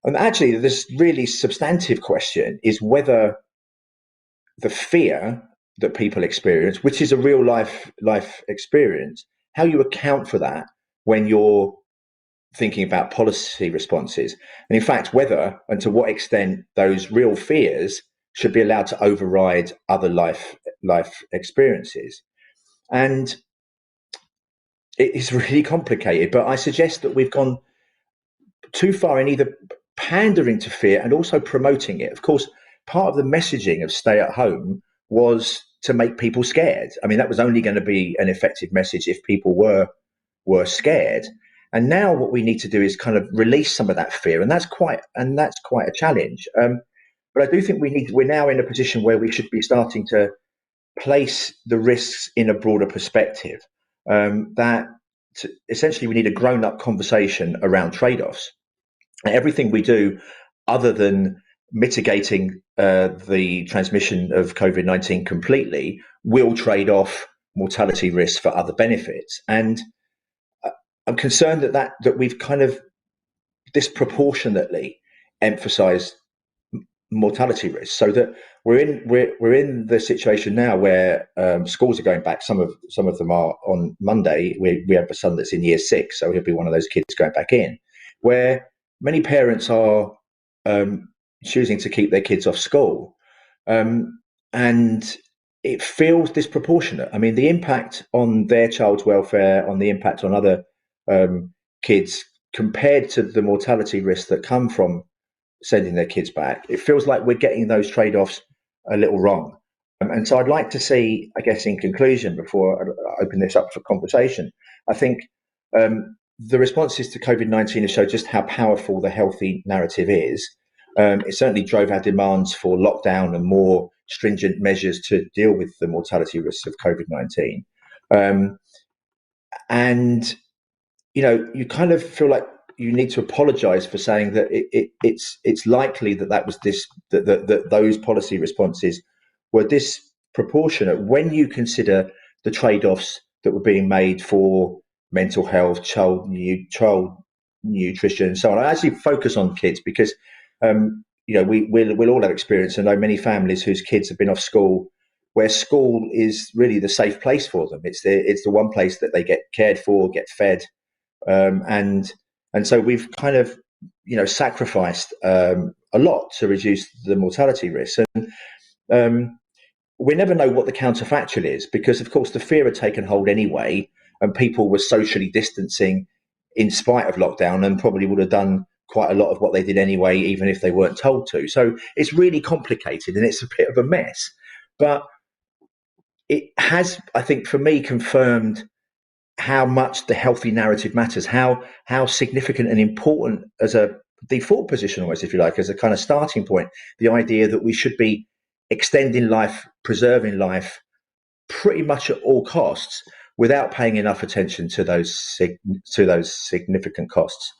And actually, this really substantive question is whether the fear that people experience, which is a real life experience, how you account for that when you're thinking about policy responses, and in fact, whether and to what extent those real fears should be allowed to override other life experiences. And it is really complicated, but I suggest that we've gone too far in either pandering to fear and also promoting it. Of course, part of the messaging of stay at home was to make people scared. I mean, that was only going to be an effective message if people were scared. And now what we need to do is kind of release some of that fear, and that's quite a challenge. But I do think we're now in a position where we should be starting to place the risks in a broader perspective. Essentially, we need a grown-up conversation around trade-offs. Everything we do, other than mitigating the transmission of COVID-19 completely, will trade off mortality risks for other benefits. And I'm concerned that we've kind of disproportionately emphasised mortality risks, so that we're in the situation now where schools are going back. Some of them are on Monday. We have a son that's in year 6, so he'll be one of those kids going back in, where many parents are choosing to keep their kids off school, and it feels disproportionate. I mean, the impact on their child's welfare, on the impact on other kids, compared to the mortality risks that come from sending their kids back, it feels like we're getting those trade-offs a little wrong. And so I'd like to see, I guess, in conclusion, before I open this up for conversation, I think the responses to COVID-19 have shown just how powerful the healthy narrative is. It certainly drove our demands for lockdown and more stringent measures to deal with the mortality risks of COVID-19. And, you kind of feel like you need to apologise for saying that it's likely that those policy responses were disproportionate when you consider the trade-offs that were being made for mental health, child nutrition, and so on. I actually focus on kids because we'll all have experience. I know many families whose kids have been off school, where school is really the safe place for them. It's the one place that they get cared for, get fed, and so we've kind of sacrificed a lot to reduce the mortality risks. And we never know what the counterfactual is, because of course the fear had taken hold anyway, and people were socially distancing in spite of lockdown, and probably would have done quite a lot of what they did anyway, even if they weren't told to. So it's really complicated and it's a bit of a mess. But it has, I think, for me, confirmed how much the healthy narrative matters, how significant and important, as a default position almost, if you like, as a kind of starting point, the idea that we should be extending life, preserving life pretty much at all costs, without paying enough attention to those significant costs.